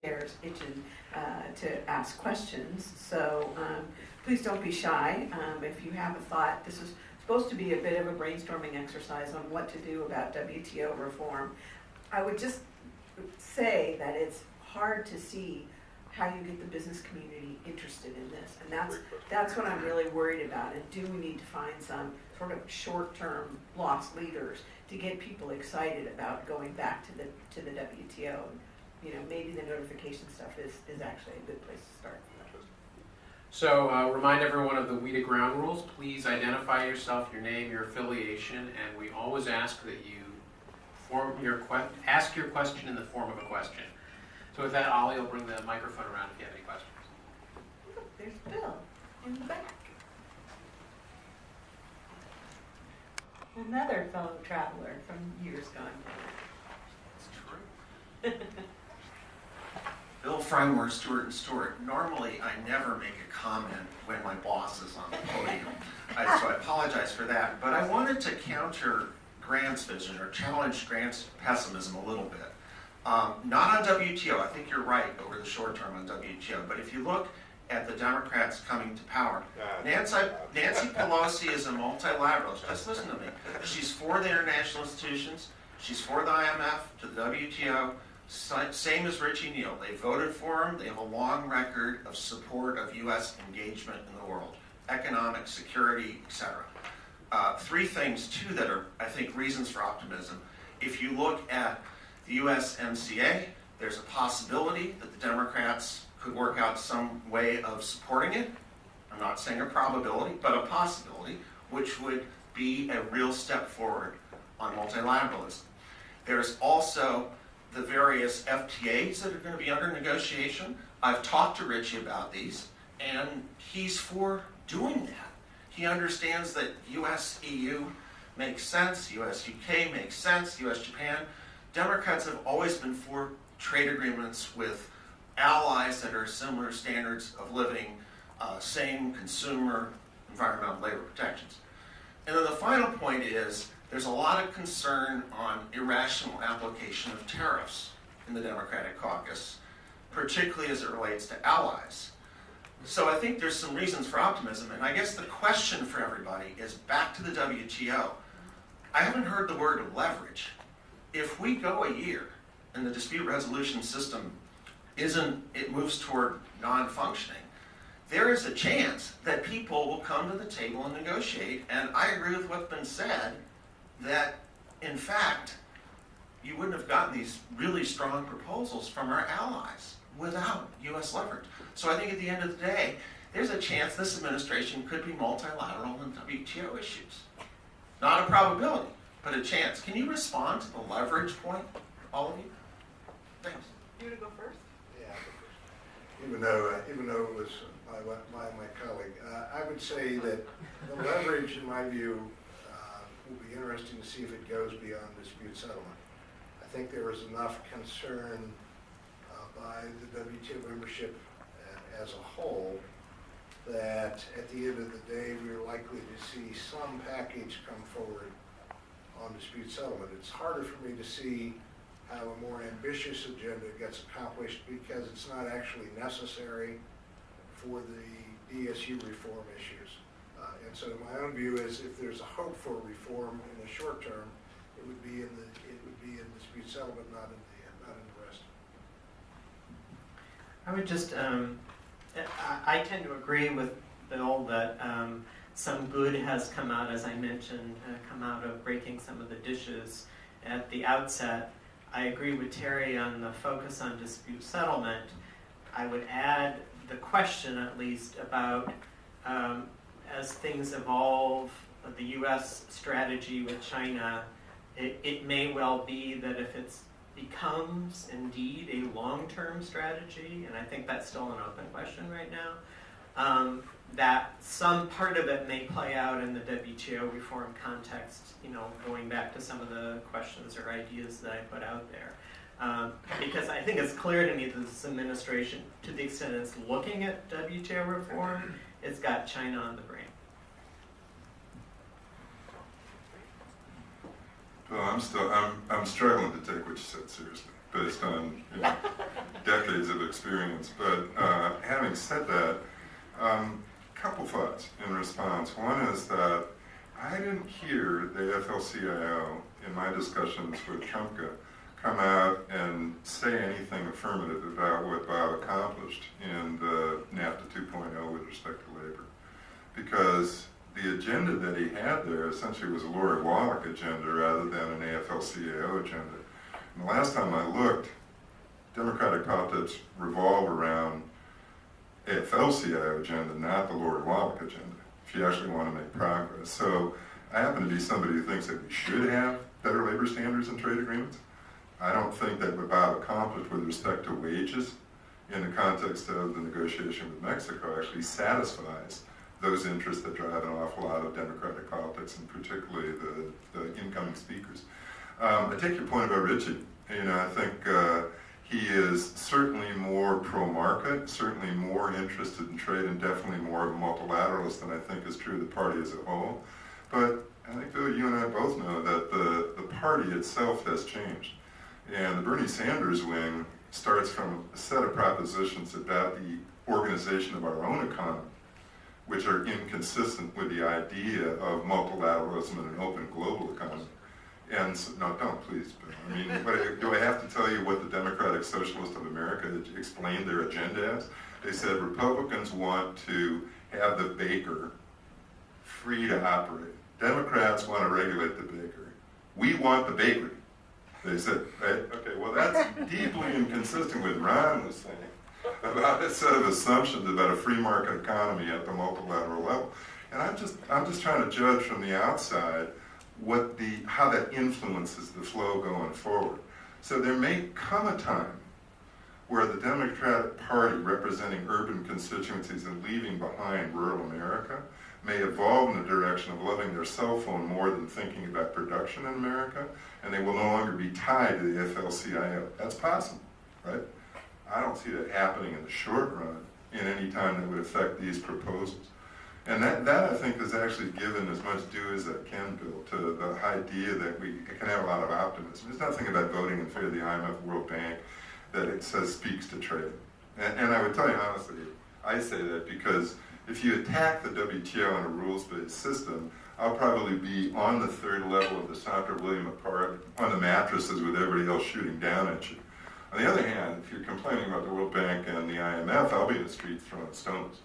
chairs itching to ask questions. So please don't be shy. If you have a thought, this is supposed to be a bit of a brainstorming exercise on what to do about WTO reform. I would just say that it's hard to see how you get the business community interested in this, and that's what I'm really worried about. And do we need to find some sort of short-term lost leaders to get people excited about going back to the WTO? You know, maybe the notification stuff is actually a good place to start. So remind everyone of the WITA ground rules. Please identify yourself, your name, your affiliation, and we always ask that you ask your question in the form of a question. So with that, Ollie will bring the microphone around if you have any questions. Look, there's Bill in the back. Another fellow traveler from years gone. It's true. Bill Frymore, Stewart & Stewart. Normally, I never make a comment when my boss is on the podium, so I apologize for that. But I wanted to counter Grant's vision or challenge Grant's pessimism a little bit. Not on WTO. I think you're right over the short term on WTO. But if you look at the Democrats coming to power, Nancy Pelosi is a multilateralist. Just listen to me. She's for the international institutions. She's for the IMF, to the WTO. Same as Richie Neal. They voted for him. They have a long record of support of U.S. engagement in the world, economic, security, etc. Three things, too, that are, I think, reasons for optimism. If you look at the USMCA, there's a possibility that the Democrats could work out some way of supporting it. I'm not saying a probability, but a possibility, which would be a real step forward on multilateralism. There's also the various FTAs that are going to be under negotiation. I've talked to Richie about these, and he's for doing that. He understands that US-EU makes sense, US-UK makes sense, US-Japan. Democrats have always been for trade agreements with allies that are similar standards of living, same consumer, environmental, labor protections. And then the final point is there's a lot of concern on irrational application of tariffs in the Democratic caucus, particularly as it relates to allies. So I think there's some reasons for optimism, and I guess the question for everybody is back to the WTO. I haven't heard the word leverage. If we go a year and the dispute resolution system it moves toward non-functioning, there is a chance that people will come to the table and negotiate, and I agree with what's been said, that in fact, you wouldn't have gotten these really strong proposals from our allies without U.S. leverage. So I think at the end of the day, there's a chance this administration could be multilateral on WTO issues. Not a probability, but a chance. Can you respond to the leverage point, all of you? Thanks. You want to go first? Yeah, even though it was my colleague, I would say that the leverage, in my view, will be interesting to see if it goes beyond dispute settlement. I think there is enough concern by the WTO membership as a whole that at the end of the day we're likely to see some package come forward on dispute settlement. It's harder for me to see how a more ambitious agenda gets accomplished because it's not actually necessary for the DSU reform issues. And so my own view is if there's a hope for reform in the short term, it would be in dispute settlement, not in the rest. I would just, I tend to agree with Bill that some good has come out, as I mentioned, come out of breaking some of the dishes at the outset. I agree with Terry on the focus on dispute settlement. I would add the question, at least, about as things evolve, the U.S. strategy with China, it may well be that if it becomes indeed a long-term strategy, and I think that's still an open question right now, that some part of it may play out in the WTO reform context, going back to some of the questions or ideas that I put out there. Because I think it's clear to me that this administration, to the extent it's looking at WTO reform, it's got China on the brain. Well, I'm struggling to take what you said seriously. based on decades of experience. But having said that, couple thoughts in response. One is that I didn't hear the AFL-CIO in my discussions with Trumka come out and say anything affirmative about what Bob accomplished in the NAFTA 2.0 with respect to labor. Because the agenda that he had there essentially was a Lori Wallach agenda rather than an AFL-CIO agenda. And the last time I looked, Democratic politics revolve around AFL-CIO agenda, not the Lori Wallach agenda, if you actually want to make progress. So I happen to be somebody who thinks that we should have better labor standards and trade agreements. I don't think that what Bob accomplished with respect to wages in the context of the negotiation with Mexico actually satisfies those interests that drive an awful lot of democratic politics, and particularly the incoming speakers. I take your point about Richie. I think he is certainly more pro-market, certainly more interested in trade, and definitely more of a multilateralist than I think is true of the party as a whole. But I think, Bill, you and I both know that the party itself has changed. And the Bernie Sanders wing starts from a set of propositions about the organization of our own economy, which are inconsistent with the idea of multilateralism and an open global economy. And so, no, don't please, Bill. I mean, do I have to tell you what the Democratic Socialists of America explained their agenda as? They said Republicans want to have the baker free to operate. Democrats want to regulate the baker. We want the bakery. They said, right? Okay, well that's deeply inconsistent with Ron was saying about a set of assumptions about a free market economy at the multilateral level. And I'm just trying to judge from the outside how that influences the flow going forward. So there may come a time where the Democratic Party representing urban constituencies and leaving behind rural America may evolve in the direction of loving their cell phone more than thinking about production in America, and they will no longer be tied to the AFL-CIO. That's possible, right? I don't see that happening in the short run in any time that would affect these proposals. And that I think is actually given as much due as it can, Bill, to the idea that we can have a lot of optimism. There's nothing about voting in favor of the IMF, World Bank, that it says speaks to trade. And I would tell you honestly, I say that because if you attack the WTO in a rules-based system, I'll probably be on the third level of the Sandra William apart on the mattresses with everybody else shooting down at you. On the other hand, if you're complaining about the World Bank and the IMF, I'll be in the streets throwing stones,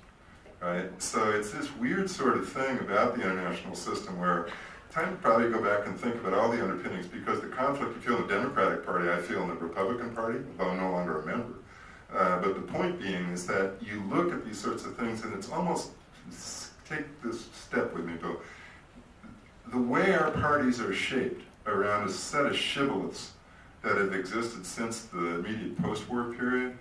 right? So it's this weird sort of thing about the international system where time to probably go back and think about all the underpinnings, because the conflict you feel in the Democratic Party, I feel in the Republican Party, although I'm no longer a member. But the point being is that you look at these sorts of things and it's almost, take this step with me, Bill. The way our parties are shaped around a set of shibboleths that have existed since the immediate post-war period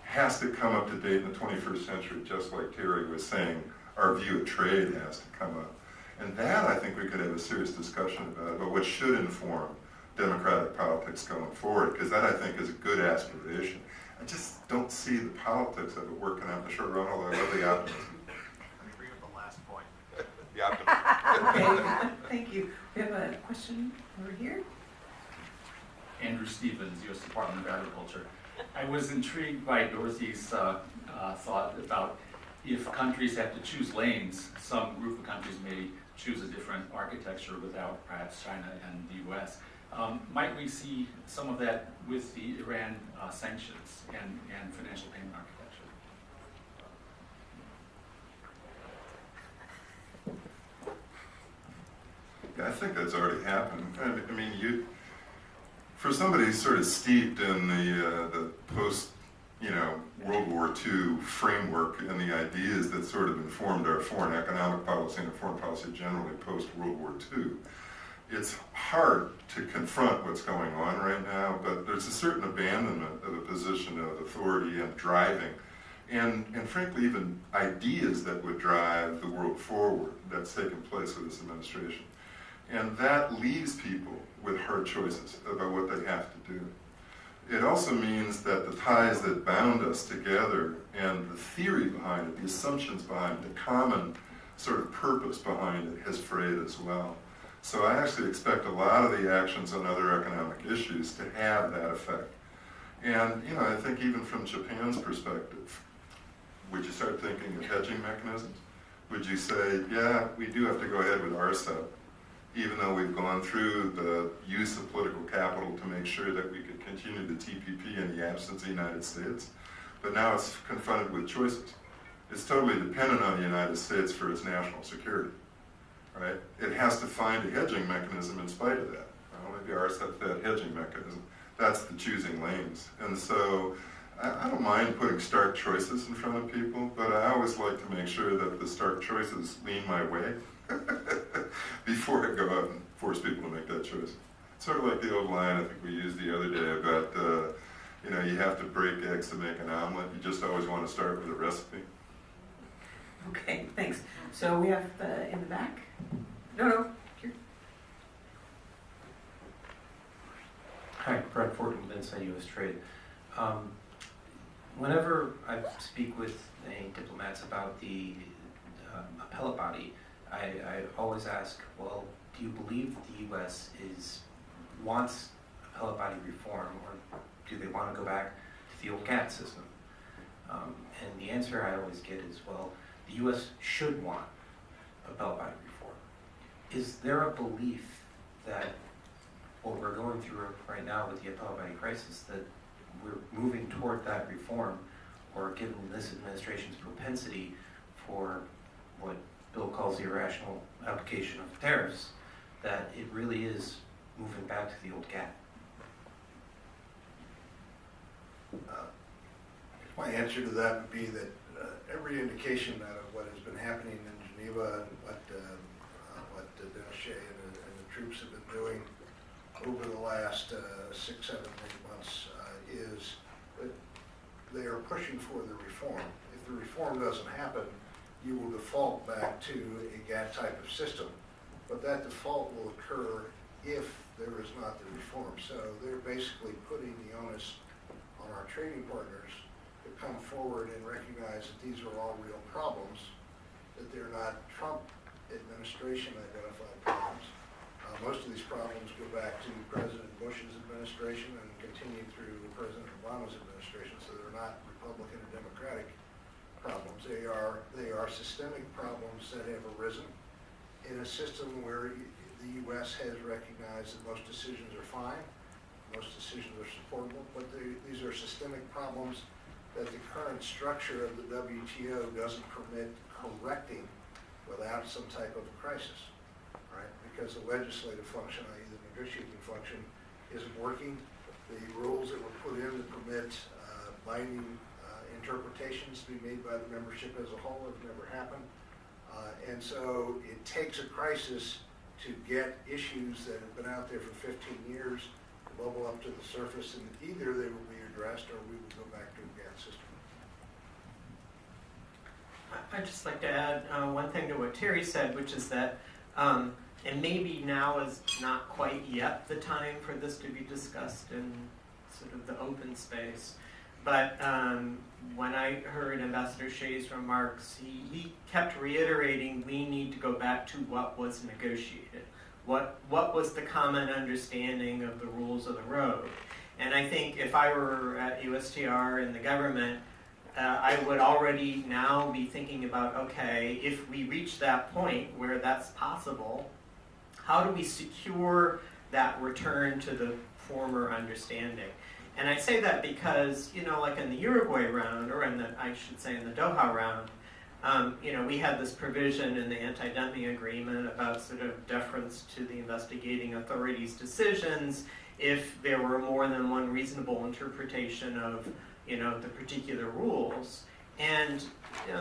has to come up to date in the 21st century, just like Terry was saying, our view of trade has to come up. And that I think we could have a serious discussion about what should inform democratic politics going forward, because that I think is a good aspiration. I just don't see the politics of it working out in the short run, although I love the optimism. I agree with the last point. The optimism. Okay, thank you. We have a question over here. Andrew Stevens, U.S. Department of Agriculture. I was intrigued by Dorothy's thought about if countries have to choose lanes, some group of countries may choose a different architecture without perhaps China and the U.S. Might we see some of that with the Iran sanctions and financial payment architecture? Yeah, I think that's already happened. I mean, for somebody sort of steeped in the post, World War II framework and the ideas that sort of informed our foreign economic policy and foreign policy generally post World War II, it's hard to confront what's going on right now, but there's a certain abandonment of a position of authority and driving, and frankly even ideas that would drive the world forward that's taken place with this administration. And that leaves people with hard choices about what they have to do. It also means that the ties that bound us together and the theory behind it, the assumptions behind it, the common sort of purpose behind it has frayed as well. So I actually expect a lot of the actions on other economic issues to have that effect. And, I think even from Japan's perspective, would you start thinking of hedging mechanisms? Would you say, yeah, we do have to go ahead with RCEP, even though we've gone through the use of political capital to make sure that we could continue the TPP in the absence of the United States, but now it's confronted with choices. It's totally dependent on the United States for its national security, right? It has to find a hedging mechanism in spite of that. Well, maybe RCEP's that hedging mechanism. That's the choosing lanes. And so I don't mind putting stark choices in front of people, but I always like to make sure that the stark choices lean my way before I go out and force people to make that choice. Sort of like the old line I think we used the other day about, you have to break eggs to make an omelet. You just always want to start with a recipe. Okay, thanks. So we have in the back? No, here. Hi, Brett Fortin with Inside U.S. Trade. Whenever I speak with any diplomats about the appellate body, I always ask, well, do you believe that the U.S. wants appellate body reform, or do they want to go back to the old GATT system? And the answer I always get is, well, the U.S. should want appellate body reform. Is there a belief that what we're going through right now with the appellate body crisis, that we're moving toward that reform, or given this administration's propensity for what Bill calls the irrational application of tariffs, that it really is moving back to the old GATT? My answer to that would be that every indication out of what has been happening in Geneva and what Dennis and the troops have been doing over the last 6, 7, 8 months is that they are pushing for the reform. If the reform doesn't happen, you will default back to a GATT type of system. But that default will occur if there is not the reform. So they're basically putting the onus on our trading partners to come forward and recognize that these are all real problems, that they're not Trump administration identified problems. Most of these problems go back to President Bush's administration and continue through President Obama's administration, so they're not Republican or Democratic problems. They are systemic problems that have arisen in a system where the U.S. has recognized that most decisions are fine, most decisions are supportable, but these are systemic problems that the current structure of the WTO doesn't permit correcting without some type of crisis, right? Because the legislative function, i.e. the negotiating function, isn't working. The rules that were put in to permit binding interpretations to be made by the membership as a whole have never happened. And so it takes a crisis to get issues that have been out there for 15 years to bubble up to the surface, and either they will be addressed or we will go back to a GATT system. I'd just like to add one thing to what Terry said, which is that, and maybe now is not quite yet the time for this to be discussed in sort of the open space, but when I heard Ambassador Shea's remarks, he kept reiterating we need to go back to what was negotiated. What was the common understanding of the rules of the road? And I think if I were at USTR in the government, I would already now be thinking about, okay, if we reach that point where that's possible, how do we secure that return to the former understanding? And I say that because, like in the Uruguay round, or in the Doha round, we had this provision in the anti-dumping agreement about sort of deference to the investigating authorities' decisions if there were more than one reasonable interpretation of, the particular rules. And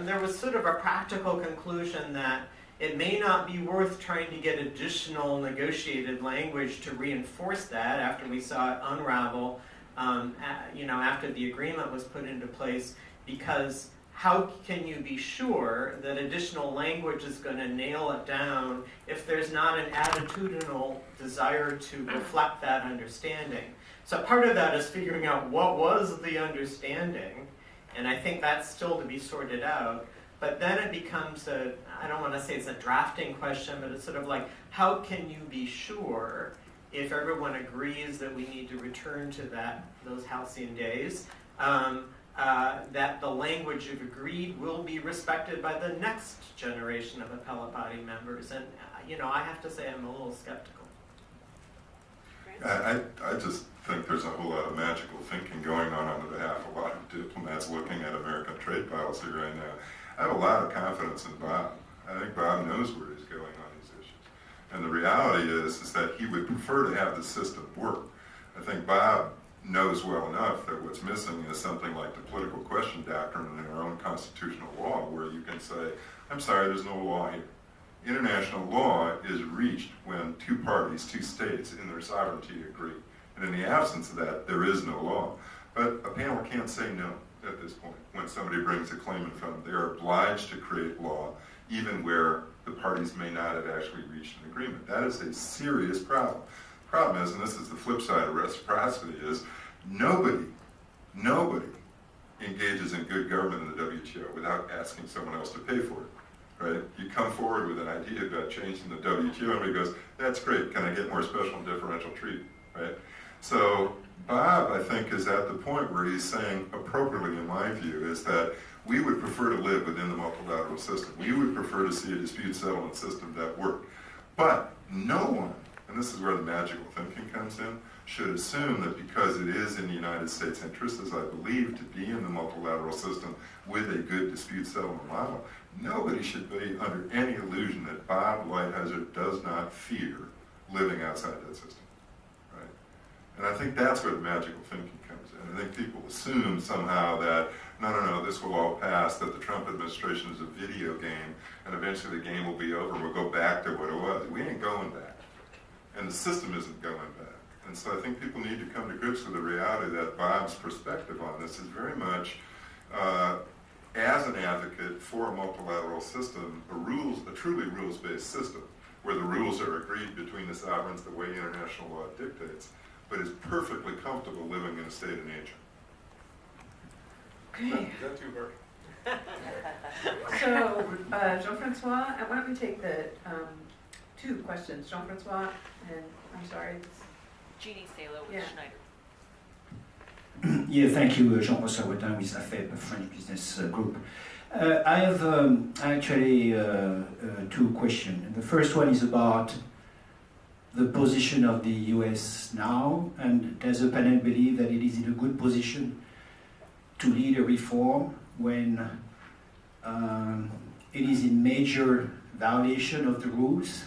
there was sort of a practical conclusion that it may not be worth trying to get additional negotiated language to reinforce that after we saw it unravel, after the agreement was put into place, because how can you be sure that additional language is going to nail it down if there's not an attitudinal desire to reflect that understanding? So part of that is figuring out what was the understanding, and I think that's still to be sorted out. But then it becomes I don't want to say it's a drafting question, but it's sort of like, how can you be sure if everyone agrees that we need to return to those halcyon days, that the language of agreed will be respected by the next generation of appellate body members. And, I have to say I'm a little skeptical. I just think there's a whole lot of magical thinking going on behalf of a lot of diplomats looking at American trade policy right now. I have a lot of confidence in Bob. I think Bob knows where he's going on these issues. And the reality is that he would prefer to have the system work. I think Bob knows well enough that what's missing is something like the political question doctrine in our own constitutional law, where you can say, I'm sorry, there's no law here. International law is reached when two parties, two states, in their sovereignty agree. And in the absence of that, there is no law. But a panel can't say no at this point. When somebody brings a claim in front of them, they are obliged to create law, even where the parties may not have actually reached an agreement. That is a serious problem. The problem is, and this is the flip side of reciprocity, is nobody engages in good government in the WTO without asking someone else to pay for it. Right? You come forward with an idea about changing the WTO, and he goes, that's great, can I get more special and differential treatment, right? So Bob, I think, is at the point where he's saying, appropriately in my view, is that we would prefer to live within the multilateral system. We would prefer to see a dispute settlement system that worked. But no one, and this is where the magical thinking comes in, should assume that because it is in the United States' interest, as I believe, to be in the multilateral system with a good dispute settlement model, nobody should be under any illusion that Bob Lighthizer does not fear living outside that system, right? And I think that's where the magical thinking comes in. I think people assume somehow that, no, this will all pass, that the Trump administration is a video game, and eventually the game will be over, and we'll go back to what it was. We ain't going back. And the system isn't going back. And so I think people need to come to grips with the reality that Bob's perspective on this is very much, as an advocate for a multilateral system, a truly rules-based system, where the rules are agreed between the sovereigns the way international law dictates, but is perfectly comfortable living in a state of nature. Okay. Is that too hard? So, Jean-Francois, why don't we take the two questions. Jean-Francois, and I'm sorry. Jeannie Salo with Yeah. Schneider. Yeah, thank you, Jean-Paul Sarwetin with AFEP, French Business Group. I have actually two questions. The first one is about the position of the US now, and does the panel believe that it is in a good position to lead a reform when it is in major violation of the rules,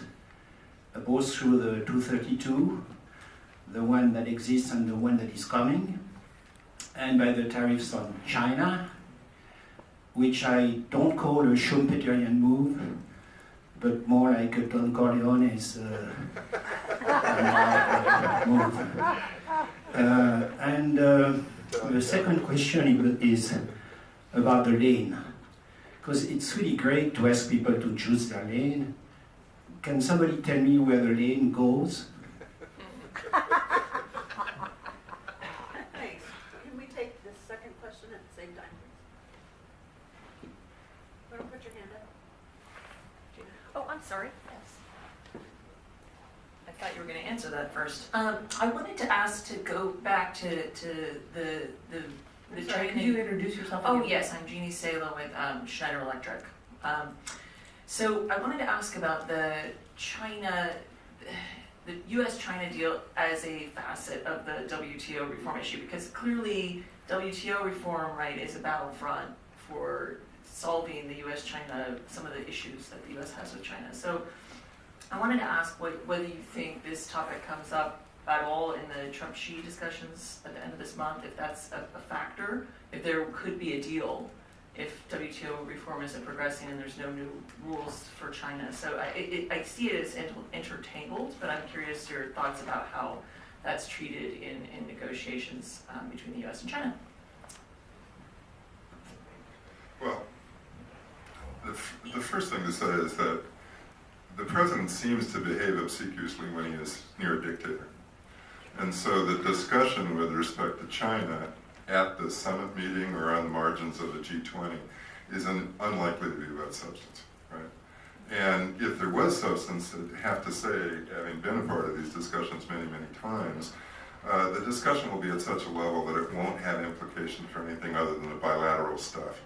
both through the 232, the one that exists and the one that is coming, and by the tariffs on China, which I don't call a Schumpeterian move, but more like a Don Corleone's move. And the second question is about the lane, because it's really great to ask people to choose their lane. Can somebody tell me where the lane goes? Thanks. Can we take the second question at the same time, please? Want to put your hand up? Oh, I'm sorry. Yes. I thought you were going to answer that first. I wanted to ask to go back to the Sorry, training. could you introduce yourself? Oh again? yes, I'm Jeannie Salo with Schneider Electric. So I wanted to ask about the U.S.-China deal as a facet of the WTO reform issue, because clearly WTO reform, right, is a battlefront for solving the U.S.-China, some of the issues that the U.S. has with China. So I wanted to ask whether you think this topic comes up at all in the Trump-Xi discussions at the end of this month, if that's a factor, if there could be a deal if WTO reform isn't progressing and there's no new rules for China. So I see it as intertangled, but I'm curious your thoughts about how that's treated in negotiations between the US and China. Well, the first thing to say is that the president seems to behave obsequiously when he is near a dictator. And so the discussion with respect to China at the summit meeting or on the margins of the G20 is unlikely to be about substance, right? And if there was substance, I have to say, having been a part of these discussions many, many times, the discussion will be at such a level that it won't have implications for anything other than the bilateral stuff.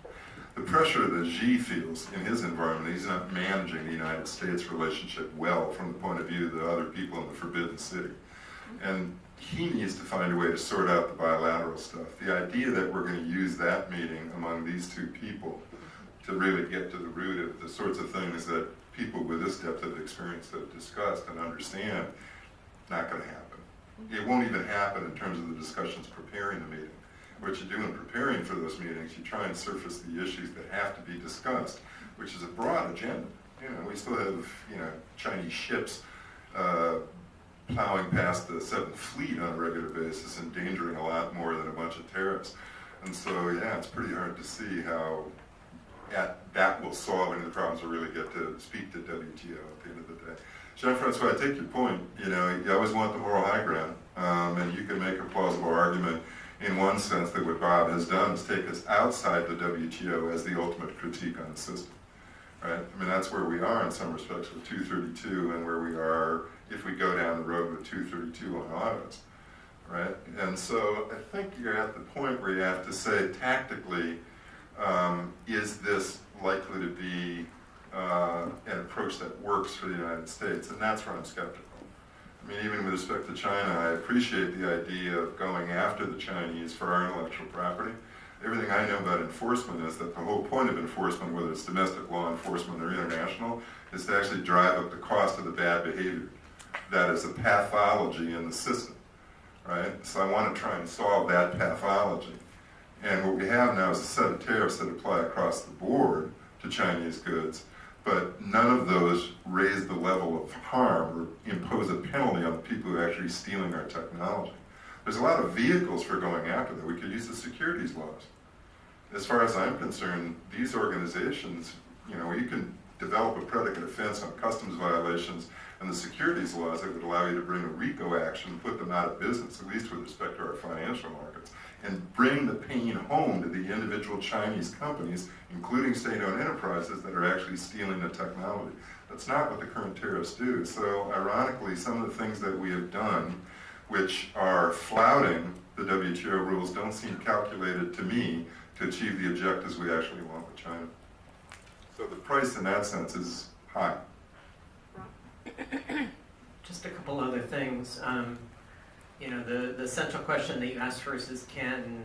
The pressure that Xi feels in his environment, he's not managing the United States relationship well from the point of view of the other people in the Forbidden City. And he needs to find a way to sort out the bilateral stuff. The idea that we're going to use that meeting among these two people to really get to the root of the sorts of things that people with this depth of experience have discussed and understand, not going to happen. It won't even happen in terms of the discussions preparing the meeting. What you do in preparing for those meetings, you try and surface the issues that have to be discussed, which is a broad agenda. You know, we still have, you know, Chinese ships plowing past the 7th Fleet on a regular basis, endangering a lot more than a bunch of tariffs. And so, yeah, it's pretty hard to see how that will solve any of the problems or really get to speak to WTO at the end of the day. Jean-Francois, I take your point. You know, you always want the moral high ground, and you can make a plausible argument in one sense that what Bob has done is take us outside the WTO as the ultimate critique on the system, right? I mean, that's where we are in some respects with 232 and where we are if we go down the road with 232 on autos, right? And so I think you're at the point where you have to say tactically, is this likely to be an approach that works for the United States? And that's where I'm skeptical. I mean, even with respect to China, I appreciate the idea of going after the Chinese for our intellectual property. Everything I know about enforcement is that the whole point of enforcement, whether it's domestic law enforcement or international, is to actually drive up the cost of the bad behavior. That is a pathology in the system, right? So I want to try and solve that pathology. And what we have now is a set of tariffs that apply across the board to Chinese goods, but none of those raise the level of harm or impose a penalty on the people who are actually stealing our technology. There's a lot of vehicles for going after that. We could use the securities laws. As far as I'm concerned, these organizations, you know, you can develop a predicate offense on customs violations and the securities laws that would allow you to bring a RICO action and put them out of business, at least with respect to our financial markets, and bring the pain home to the individual Chinese companies, including state-owned enterprises that are actually stealing the technology. That's not what the current tariffs do. So ironically, some of the things that we have done, which are flouting the WTO rules, don't seem calculated to me to achieve the objectives we actually want with China. So the price in that sense is high. Just a couple other things. You know, the central question that you asked first is can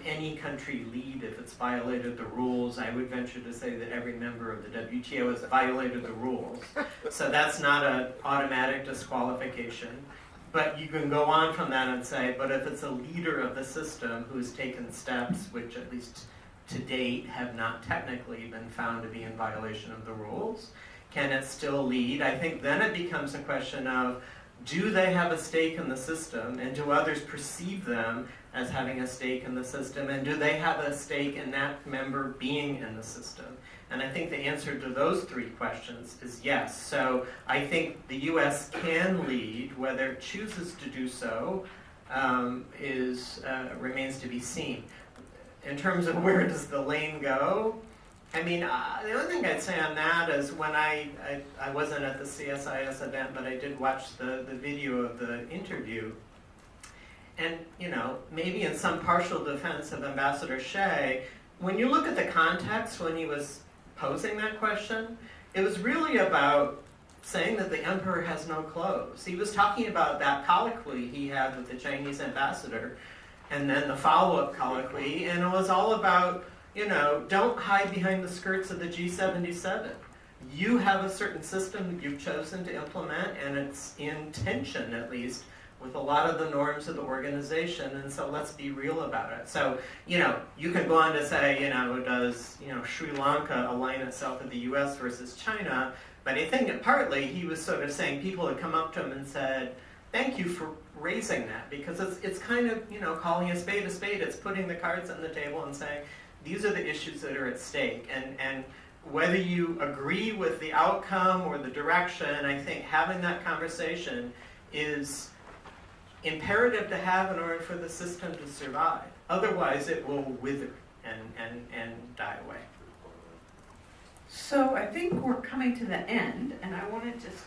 any country lead if it's violated the rules? I would venture to say that every member of the WTO has violated the rules. So that's not an automatic disqualification. But you can go on from that and say, but if it's a leader of the system who's taken steps which at least to date have not technically been found to be in violation of the rules, can it still lead? I think then it becomes a question of, do they have a stake in the system, and do others perceive them as having a stake in the system, and do they have a stake in that member being in the system? And I think the answer to those three questions is yes. So I think the U.S. can lead. Whether it chooses to do so remains to be seen. In terms of where does the lane go, I mean, the only thing I'd say on that is when I wasn't at the CSIS event, but I did watch the video of the interview. And, you know, maybe in some partial defense of Ambassador Shea, when you look at the context when he was posing that question, it was really about saying that the emperor has no clothes. He was talking about that colloquy he had with the Chinese ambassador, and then the follow-up colloquy, and it was all about, you know, don't hide behind the skirts of the G77. You have a certain system that you've chosen to implement, and it's in tension, at least, with a lot of the norms of the organization, and so let's be real about it. So, you know, you can go on to say, you know, does, you know, Sri Lanka align itself with the U.S. versus China? But I think that partly he was sort of saying people had come up to him and said, thank you for raising that, because it's kind of, you know, calling a spade, it's putting the cards on the table and saying, these are the issues that are at stake. And whether you agree with the outcome or the direction, I think having that conversation is imperative to have in order for the system to survive. Otherwise, it will wither and die away. So I think we're coming to the end, and I want to just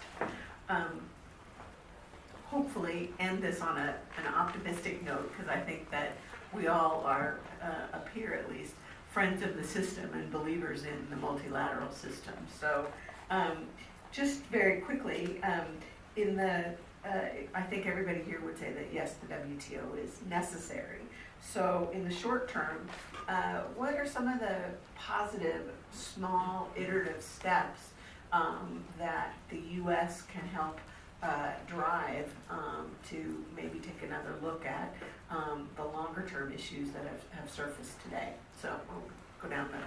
hopefully end this on an optimistic note, because I think that we all are, up here at least, friends of the system and believers in the multilateral system. So just very quickly, I think everybody here would say that yes, the WTO is necessary. So in the short term, what are some of the positive, small, iterative steps that the U.S. can help drive to maybe take another look at the longer term issues that have surfaced today? So we'll go down the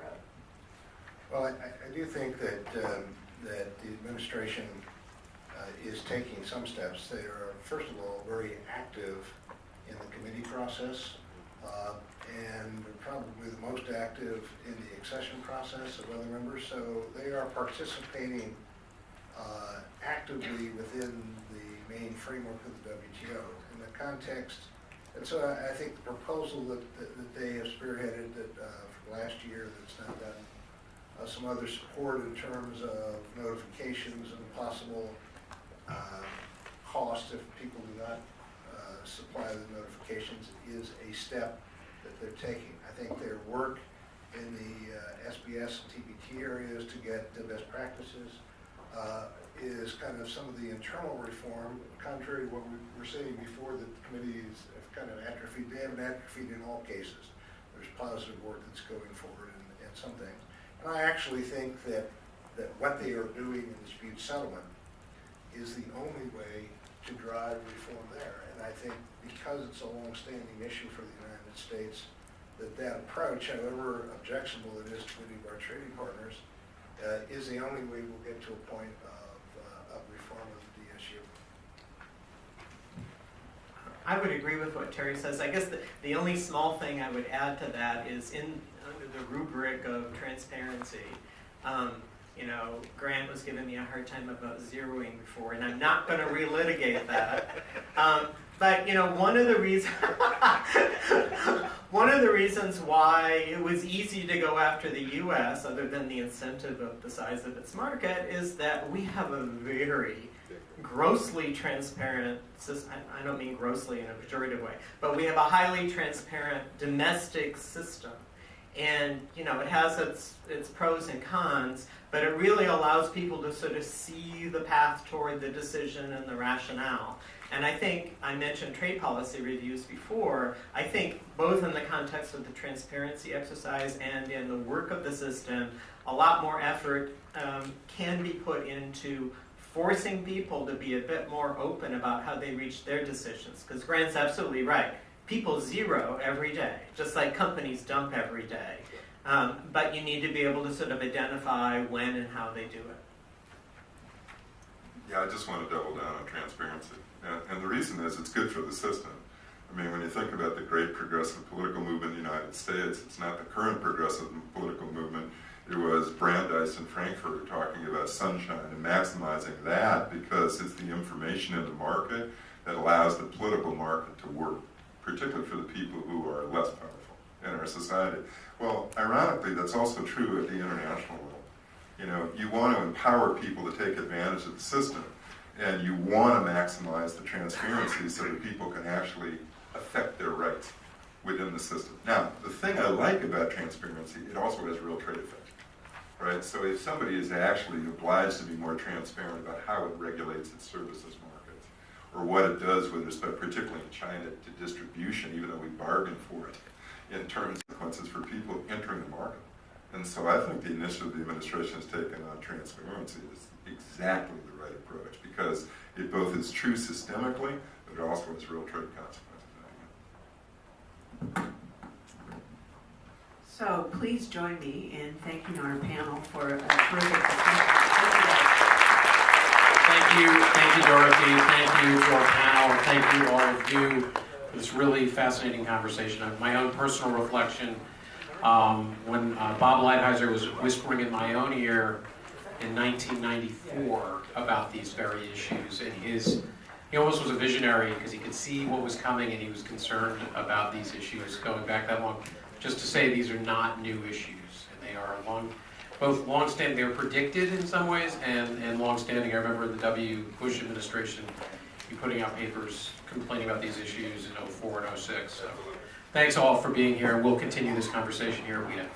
road. Well, I do think that that the administration is taking some steps. They are, first of all, very active in the committee process, and probably the most active in the accession process of other members. So they are participating actively within the main framework of the WTO in the context. And so I think the proposal that they have spearheaded from last year that's now gotten some other support in terms of notifications and possible cost if people do not supply the notifications is a step that they're taking. I think their work in the SBS and TBT areas to get the best practices is kind of some of the internal reform, contrary to what we were saying before, that the committees have kind of atrophied. They haven't atrophied in all cases. There's positive work that's going forward in some things. And I actually think that what they are doing in dispute settlement is the only way to drive reform there. And I think because it's a long-standing issue for the United States, that approach, however objectionable it is to many of our trading partners, is the only way we'll get to a point of reform of the issue. I would agree with what Terry says. I guess the only small thing I would add to that is under the rubric of transparency. Grant was giving me a hard time about zeroing before, and I'm not going to relitigate that. But one of the reasons why it was easy to go after the U.S., other than the incentive of the size of its market, is that we have a very grossly transparent system. I don't mean grossly in a pejorative way, but we have a highly transparent domestic system. And it has its pros and cons, but it really allows people to sort of see the path toward the decision and the rationale. And I think I mentioned trade policy reviews before. I think both in the context of the transparency exercise and in the work of the system, a lot more effort can be put into forcing people to be a bit more open about how they reach their decisions. Because Grant's absolutely right. People zero every day, just like companies dump every day. But you need to be able to sort of identify when and how they do it. Yeah, I just want to double down on transparency. And the reason is it's good for the system. I mean, when you think about the great progressive political movement in the United States, it's not the current progressive political movement. It was Brandeis and Frankfurt talking about sunshine and maximizing that because it's the information in the market that allows the political market to work, particularly for the people who are less powerful in our society. Well, ironically, that's also true at the international level. You want to empower people to take advantage of the system, and you want to maximize the transparency so that people can actually affect their rights within the system. Now, the thing I like about transparency, it also has real trade effect, right? So if somebody is actually obliged to be more transparent about how it regulates its services markets, or what it does with respect, particularly in China, to distribution, even though we bargain for it, in terms of consequences for people entering the market. And so I think the initiative the administration has taken on transparency is exactly the right approach, because it both is true systemically, but it also has real trade consequences. So please join me in thanking our panel for a terrific discussion. Thank you, Dorothy. Thank you to our panel. Thank you all of you for this really fascinating conversation. My own personal reflection, when Bob Lighthizer was whispering in my own ear in 1994 about these very issues, and he almost was a visionary because he could see what was coming and he was concerned about these issues going back that long. Just to say, these are not new issues, and They are both long-standing, they're predicted in some ways, and long-standing. I remember the Bush administration putting out papers complaining about these issues in 04 and 06. So thanks all for being here, and we'll continue this conversation here at WITA.